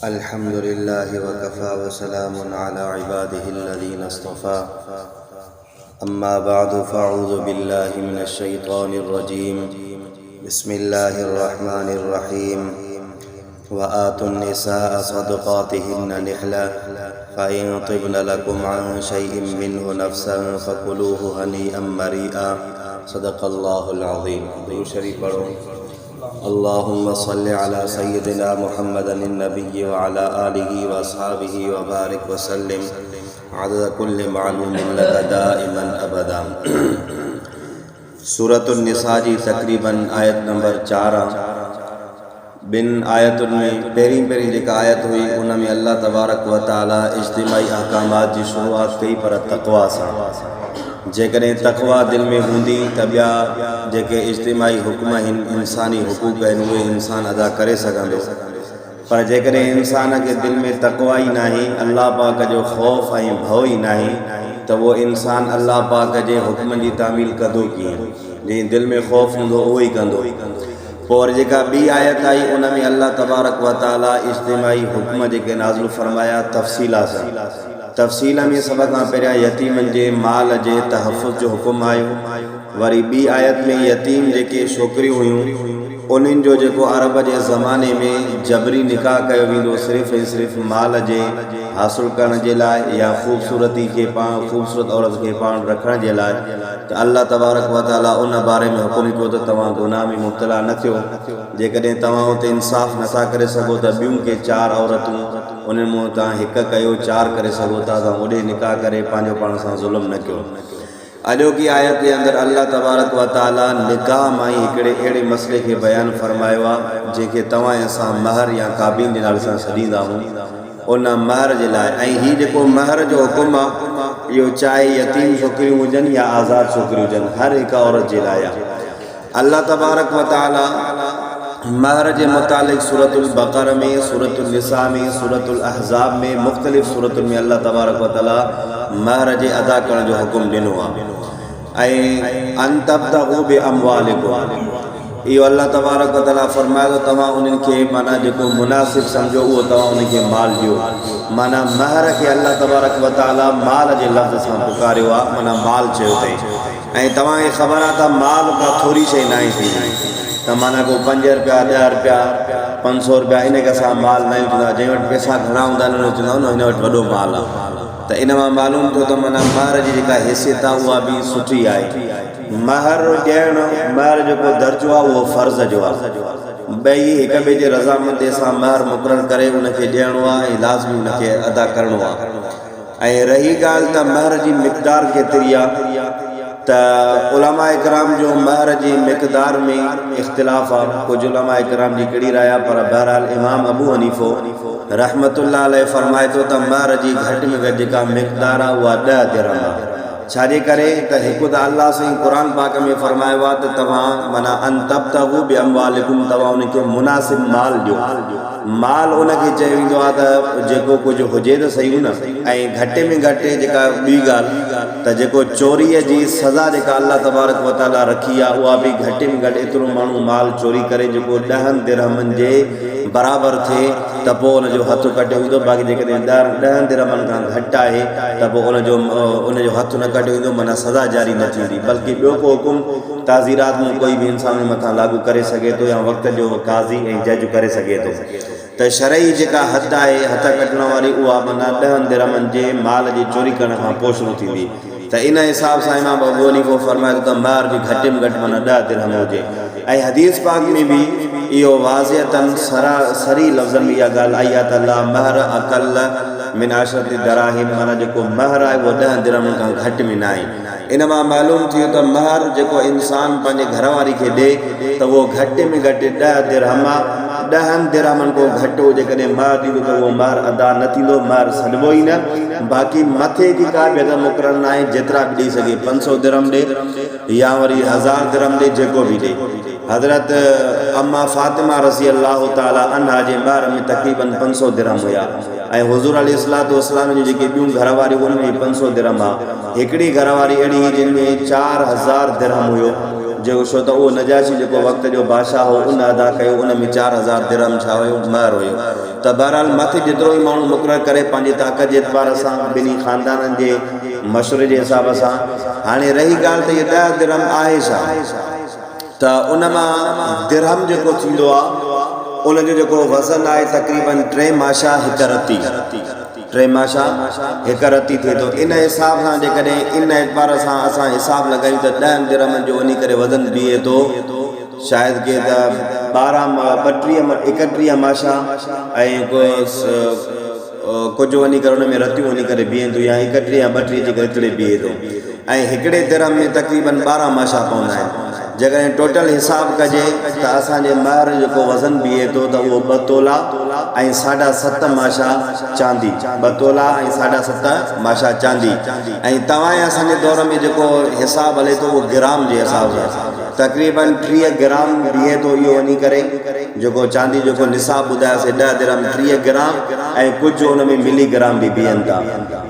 الحمد لله وكفى وسلام على عباده الذين اصطفى أما بعد فأعوذ بالله من الشيطان الرجيم بسم الله الرحمن الرحيم وآتوا النساء صدقاتهن نحلة فإن طبن لكم عن شيء منه نفسا فكلوه هنيئا مريئا صدق الله العظيم. درود شریف پڑھو. اللهم صل على سيدنا محمد النبي وعلى آله وأصحابه وبارك وسلم عدد كل معلوم لك دائما أبدا. सूरत النساء जी तक़रीबन आयत नंबर 4 ॿिनि आयतुनि में पहिरीं जेका आयत हुई उन में अल्लाह तबारक व तआला इज्तिमाई अहकामात जी शुरूआत कई पर तक़वा सां. जेकॾहिं तक़वा दिलि में हूंदी त ॿिया जेके इज्तिमाई हुकुम आहिनि इंसानी हुकूक आहिनि उहे इंसान अदा करे सघंदो. पर जेकॾहिं इंसान खे दिलि में तक़वा ई नाहे, अल्लाह पाक जो ख़ौफ़ ऐं भउ ई नाहे त उहो इंसान अल्लाह पाक जे हुकुम जी तामील कंदो कीअं. जंहिं दिलि में ख़ौफ़ हूंदो उहो ई कंदो. पोइ जेका ॿी आयत आई उन में अल्लाह तबारक व तआला इज्तिमाई हुकुम जेके नाज़िल फरमाया तफ़सीला सां. तफ़सील में सभ खां पहिरियां यतीमनि जे माल जे तहफ़ुज़ जो हुकुम आयो. वरी ॿी आयत में यतीम जेके छोकिरियूं हुयूं उन्हनि जो जेको अरब जे ज़माने में जबरी निकाह कयो वेंदो सिर्फ़ु ऐं सिर्फ़ु माल जे हासिलु करण जे लाइ या ख़ूबसूरती खे पाण ख़ूबसूरत औरत खे पाण रखण जे लाइ, त अल्लाह तबारक व तआला उन बारे में हुकुम कयो त तव्हां गुनाह में मुब्तला न थियो. जेकॾहिं तव्हां उते इंसाफ़ नथा करे सघो त ॿियूं के 4 औरतूं उन्हनि मां तव्हां हिकु कयो, 4 करे सघो था, तव्हां ओॾे निकाह करे पंहिंजो पाण सां ज़ुल्म न कयो. अॼोकी आयत जे अंदरि अल्लाह तबारक व तआला निकाह मां ई हिकिड़े अहिड़े मसइले खे बयानु फरमायो आहे जंहिंखे तव्हां असां महर या काबीन जे नाले सां सॾींदा आहियूं. उन महर जे लाइ ऐं हीउ जेको महर जो हुकुम आहे इहो चाहे यतीम छोकिरियूं हुजनि या आज़ाद छोकिरियूं हुजनि, हर हिकु औरत जे लाइ आहे. अल्लाह तबारक व तआला महर जे मुतालिक़ सूरतुल बक़रा में, सूरतुल निसा में, सूरतुल अहज़ाब में, मुख़्तलिफ़ सूरतुनि में अल्लाह तबारक व तआला महर जे अदा करण जो हुकुम ॾिनो आहे. ऐं अन तब्तगू बिअमवालिकुम, इहो अल्लाह तबारक व तआला फरमायो त तव्हां उन्हनि खे माना जेको मुनासिब सम्झो उहो तव्हां उनखे माल ॾियो. माना महर खे अल्लाह तबारक व तआला माल जे लफ़्ज़ सां पुकारियो आहे, माना माल चयो अथई. ऐं तव्हांखे ख़बर आहे त माल का थोरी शइ न आहे थींदी. त माना को 5 रुपया 10 रुपया 500 रुपया इन खे असां माल न चवंदा. जंहिं वटि पैसा घणा हूंदा आहिनि उन चवंदा आहियूं न हिन वटि वॾो माल आहे. त इन मां मालूम थियो त माना महर जी जेका हैसियत आहे उहा बि सुठी आहे. महर ॾियणु, महर जेको दर्जो आहे उहो फ़र्ज़ जो आहे. ॿई हिक ॿिए जे रज़ामंदी सां महर मुक़ररु करे उनखे ॾियणो आहे ऐं लाज़मी उनखे अदा करिणो आहे. ऐं रही ॻाल्हि त महर जी मिक़दार केतिरी आहे, त उलमा इकराम जो महर जी मिक़दार में इख़्तिलाफ़ आहे. कुझु उलमा इकराम जी कहिड़ी राय आहे, पर बहरहाल इमाम अबू हनीफ़ो रहमतुल्लाह अलैह फरमाए थो त महर जी घटि में घटि जेका मिक़दार आहे उहा 10 दिरहम आहे. छाजे करे त हिकु त अल्लाह साईं क़ुरान पाक में फरमायो आहे त तव्हां माना अन तब्तगू बिअमवालिकुम, तव्हां उनखे मुनासिब माल ॾियो. माल उनखे चयो वेंदो आहे त जेको कुझु हुजे त सही न. ऐं घटि में घटि जेका ॿी ॻाल्हि त जेको चोरीअ जी सज़ा जेका अल्लाह तबारक व तआला रखी आहे उहा बि घटि में घटि एतिरो माण्हू माल चोरी करे जेको 10 दिरहमनि जे बराबरि थिए त पोइ उनजो हथु कटियो वेंदो. बाक़ी जेकॾहिं 10 दिरहमनि खां घटि आहे त पोइ उनजो हथु न कटियो वेंदो, माना सज़ा जारी न थींदी. बल्कि ॿियो को हुकुम ताज़ीरात में कोई बि इंसान जे मथां लागू करे सघे थो या वक़्त जो काज़ी ऐं जज करे सघे थो. त शरई जेका हद आहे हथ कटण वारी उहा माना 10 दिरहमनि जे माल जी चोरी करण खां पोइ शुरू थींदी. त इन हिसाब सां इमाम अबू हनीफ़ा फरमायो त महर बि घटि में घटि माना 10 दिरहम हुजे. ऐं हदीस पाक में बि इहो वाज़िहतन सरी लफ़्ज़नि में इहा ॻाल्हि आई आहे त ला महर अक़ल मिन 10 दराहिम, माना जेको महर आहे उहो 10 दिरहम खां घटि में न आहे. इन मां मालूम थियो त महर जेको इंसान पंहिंजे घरवारी खे ॾिए त उहो घटि में घटि 10 दिरहम आहे. 10 दिरहमनि खां घटि हुजे कॾहिं महर ॾींदो त उहो महर अदा न थींदो, महर सॾिबो ई न. बाक़ी मथे जी का बि अदब मुक़ररु न आहे, जेतिरा बि ॾेई सघे 500 दिरहम ॾे या वरी 1000 दिरहम ॾे, जेको बि ॾे. हज़रत अम्मा फ़ातिमा रज़ी अल्लाह ताला अन्हा जे महर में तक़रीबन 500 दिरहम हुया. ऐं हुज़ूर अलैहिस्सलातु वस्सलाम जी जेके ॿियूं घरवारी उन में 500 दिरहम आहे. हिकिड़ी घरवारी अहिड़ी जिन में 4000 दिरहम हुयो जो छो त उहो नजाशी जेको वक़्त जो बादशाह हो उन अदा कयो, उन में 4000 दिरहम छा हुयो महर हुयो। त बहरहाल मथे जेतिरो ई माण्हू मुक़ररु करे पंहिंजी ताक़त जे एतबार सां ॿिन्ही ख़ानदाननि जे मशवरे जे हिसाब सां। हाणे रही ॻाल्हि त इहे 10 दिरहम आहे छा, त उन मां दिरहम जेको थींदो आहे उनजो जेको वज़न आहे तक़रीबन 3 माशा 1 रती, 3 माशा 1 रती थिए थो। इन हिसाब सां जेकॾहिं इन एतबार सां असां हिसाब लॻायूं त 10 दिरहमनि जो वञी करे वज़न बीहे थो शायदि के त 31 माशा ऐं कुझु वञी करे उन में रतियूं वञी करे बीहे थो, या 31 या 32 जे करे एतिरे बीहे थो। ऐं हिकिड़े दिरहम में तक़रीबन 12 माशा पवंदा आहिनि। जेकॾहिं टोटल हिसाब कजे त असांजे महर जेको वज़न बीहे थो त उहो 2 तोला ऐं 7.5 माशा चांदी, 2 तोला ऐं 7.5 माशा चांदी। ऐं तव्हांजे असांजे दौर में जेको हिसाब हले थो उहो ग्राम जे हिसाब सां तक़रीबन 30 ग्राम बीहे थो इहो वञी करे जेको चांदी जेको निसाब ॿुधायोसीं 10 दिरहम 30 ग्राम ऐं कुझु उन में मिलीग्राम बि बीहनि था।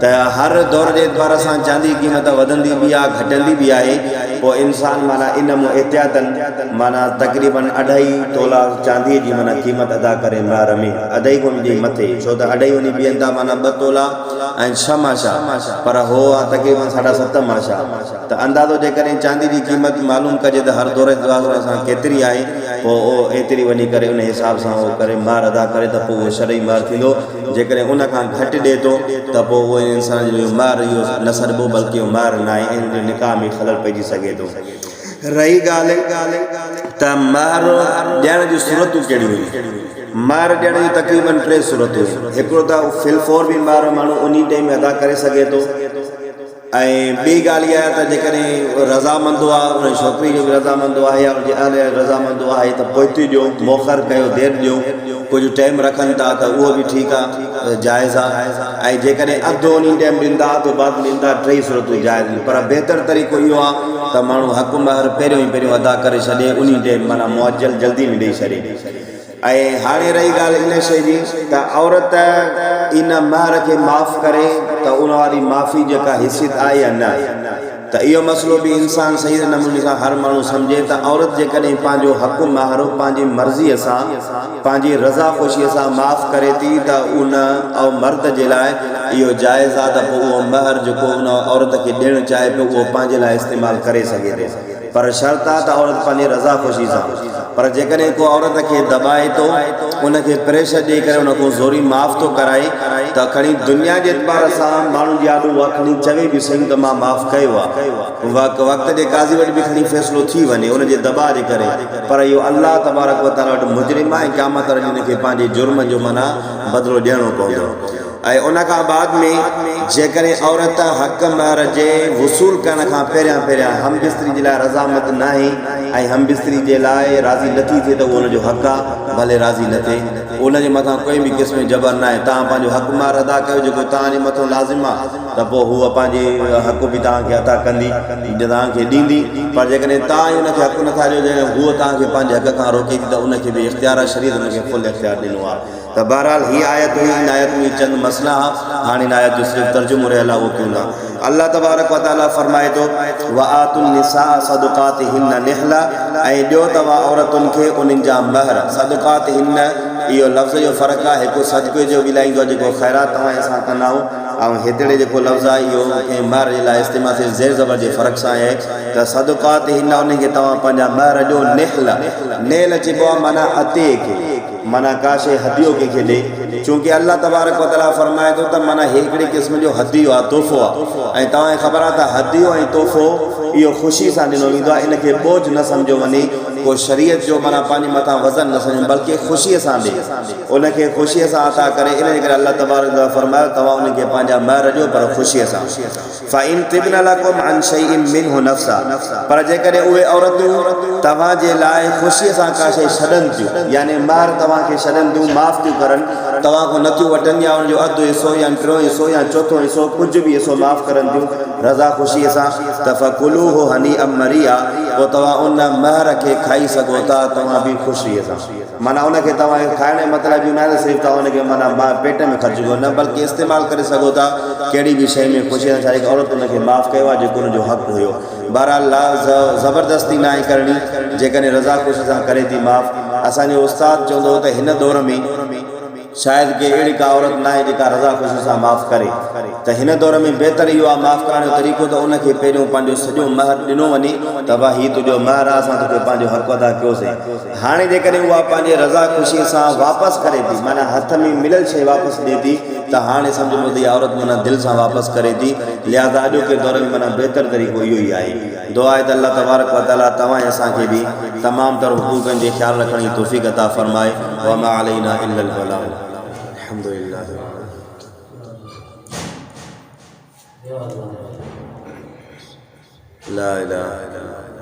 त हर दौर जे एतबार सां चांदी जी क़ीमत वधंदी बि आहे घटंदी बि आहे। पोइ इंसान माना इन में एहतियातन माना तक़रीबन 2.5 तोला चांदीअ जी माना क़ीमत अदा करे महर में, 2.5 कोन जे मथे, छो त 2.5 वञी बीहनि था माना 2 तोला ऐं 6 माशा, पर हो आहे तक़रीबन 7.5 माशा। त अंदाज़ो जेकॾहिं चांदी जी क़ीमत मालूम कजे त हर दौर सां केतिरी आहे, पोइ एतिरी वञी करे उन हिसाब सां उहो करे महर अदा करे त पोइ उहो शरई महर थींदो। जेकॾहिं उन खां घटि ॾिए थो त पोइ उहो इंसान जो महर इहो न सॾिबो बल्कि उहो महर न आहे, इन जो निकाह में ख़लल पइजी सघे थो। रही ॻाल्हि त महर ॾियण जूं सूरतूं कहिड़ियूं आहिनि। महर ॾियण जूं तक़रीबन 3 सूरतूं आहिनि। हिकिड़ो त फिलफोर बि महर माण्हू उन टाइम में अदा करे सघे थो, ऐं ॿी ॻाल्हि इहा आहे त जेकॾहिं रज़ामंदो आहे उन छोकिरी जो बि रज़ामंदो आहे या उनजे अहल रज़ामंदो आहे त पोइती ॾियो, मोखर कयो, देरि ॾियो, कुझु टाइम रखनि था त उहो बि ठीकु आहे, जाइज़ आहे। ऐं जेकॾहिं अधु उन टाइम ॾींदा त बाद ॾींदा, 3 सूरतूं जाइज़ आहिनि। पर बहितर तरीक़ो इहो आहे त माण्हू हक़ महर पहिरियों अदा करे छॾे, उन टाइम माना मुअज्जल जल्दी में ॾेई छॾे। ऐं हाणे रही ॻाल्हि इन शइ जी त औरत इन महर खे माफ़ करे त उन वारी माफ़ी जेका हिसियत आहे या न, त इहो मसइलो बि इंसान सही नमूने सां हर माण्हू सम्झे त औरत जेकॾहिं पंहिंजो हक़ महर पंहिंजी मर्ज़ीअ सां पंहिंजी रज़ा ख़ुशीअ सां माफ़ करे थी त उन ऐं मर्द जे लाइ इहो जाइज़ आहे त पोइ उहो महर जेको उन औरत खे ॾियणु चाहे पियो उहो पंहिंजे लाइ इस्तेमालु करे सघे थो। पर शर्त आहे त औरत पंहिंजी रज़ा ख़ुशी सां। पर जेकॾहिं को औरत खे दॿाए थो, उनखे प्रेशर ॾेई करे उनखां ज़ोरी माफ़ थो कराए त खणी दुनिया जे एतबार सां माण्हू जी आॾो उहा खणी चवे बि सही त मां माफ़ कयो आहे, वक़्त जे काज़ी वटि बि खणी फ़ैसिलो थी वञे उनजे दॿा जे करे। पर इहो अल्लाह तबारक व तआला वटि मुजरिम आहे, क़यामत ॾींहुं उनखे पंहिंजे जुर्म जो माना बदिलो ॾियणो पवंदो। ऐं उन खां बाद में जेकॾहिं औरत हक़ महर जे वसूल करण खां पहिरियां हम बिस्तरी जे लाइ रज़ामत न आहे ऐं हम बिस्तरी जे लाइ राज़ी नथी थिए त उहो उनजो हक़ आहे, भले राज़ी न थिए, उनजे मथां कोई बि क़िस्म जो जबर न आहे। तव्हां पंहिंजो हक़ महर अदा कयो जेको तव्हांजे मथां लाज़िम आहे, त पोइ हूअ पंहिंजे हक़ बि तव्हांखे अदा कंदी, तव्हांखे ॾींदी। पर जेकॾहिं तव्हां ई उनखे हक़ नथा ॾियो, जॾहिं हूअ तव्हांखे पंहिंजे हक़ खां रोके थी त उनखे बि इख़्तियार आहे, शरीयत उनखे फुल इख़्तियार ॾिनो आहे। त बहरहाल हीअ आयत हुई, इन आयत में चंद मसला हाणे इन आयत जो सिर्फ़ु तर्जुमो रहियल आहे, उहो क्यों न। अल्लाह तबारक व तआला फरमाए थो व आतुन निसा सदक़ातिहिन निहला, ऐं ॾियो तव्हां औरतुनि खे उन्हनि जा महर। सदक़ातिहिन इहो लफ़्ज़ जो फ़र्क़ु आहे, हिकु सदक़े जो बि लाहींदो आहे जेको ख़ैरात तव्हां असां कंदा आहियूं, ऐं हिकिड़े जेको लफ़्ज़ आहे इहो कंहिं महर जे लाइ इस्तेमालु थिए ज़ेर ज़बर जे फ़र्क़ सां आहे। त सदक़ातिहिन उनखे तव्हां पंहिंजा महर ॾियो। निहल नेल चइबो आहे माना अते खे, माना का शइ हदियो कंहिंखे ॾे, चूंकि अल्लाह तबारक व तआला फरमाए थो त माना हिकिड़े क़िस्म जो हदियो आहे, तोहफ़ो आहे। ऐं तव्हांखे ख़बर आहे त हदियो ऐं तोहफ़ो इहो ख़ुशी सां ॾिनो वेंदो आहे, इनखे बोझ न सम्झो वञे, को शरीयत जो माना पंहिंजे मथां वज़न न सम्झो, बल्कि ख़ुशीअ सां ॾे, उनखे ख़ुशीअ सां अता करे। इन जे करे अल्लाह तबारक व तआला फरमायो तव्हां उनखे पंहिंजा महर ॾियो, पर ख़ुशीअ सां। फ़इन तिब्न लकुम अन शैइन मिन्हु नफ़्सा, पर जेकॾहिं उहे औरतूं तव्हांजे लाइ ख़ुशीअ सां का शइ छॾनि थियूं, यानी महर तव्हांखे छॾनि थियूं, माफ़ थियूं करनि, तव्हां खां नथियूं वठनि, या उनजो अधु हिसो या टियों हिसो या चोथों हिसो कुझु बि हिसो माफ़ करनि थियूं रज़ा ख़ुशीअ सां, त फ़कुलूहु हनीअम मरिया, पोइ तव्हां उन महर खे खाई सघो था तव्हां बि ख़ुशीअ सां। माना उनखे तव्हां खाइण जो मतिलबु इहो न आहे सिर्फ़ु तव्हां उनखे माना पेट में ख़र्च कयो न, बल्कि इस्तेमालु करे सघो था कहिड़ी बि शइ में ख़ुशीअ सां। छा आहे औरत उनखे माफ़ु कयो आहे जेको उनजो हक़ु हुयो। बहरहाल ज़बरदस्ती न आहे करणी, जेकॾहिं रज़ा ख़ुशी सां करे थी माफ़ु। असांजो उस्तादु चवंदो हो त हिन दौर में शायदि के अहिड़ी का औरत न आहे जेका रज़ा ख़ुशी सां माफ़ु करे, त हिन दौर में बहितर इहो आहे माफ़ु करण जो तरीक़ो त उनखे पहिरियों पंहिंजो सॼो महर ॾिनो वञे त भाई हीउ तुंहिंजो महर आहे, असां तोखे पंहिंजो हक़ु अदा कयोसीं। हाणे जेकॾहिं उहा पंहिंजे रज़ा ख़ुशीअ सां वापसि करे थी, माना हथ में मिलियल शइ वापसि ॾिए थी, त हाणे सम्झो त इहा औरत माना दिलि सां वापसि करे थी। लिहाज़ा अॼोके दौर में माना बहितर तरीक़ो इहो ई आहे। दुआ आहे त अल्लाह तबारक व तआला तव्हां ऐं असांखे बि तमामु तर हुक़ूक़नि जे ख़्यालु रखण जी तौफ़ीक़ अता फ़रमाए। व मा अलैना इल्लल बलाग। अल्हम्दुलिल्लाह। ला इलाहा इल्लल्लाह।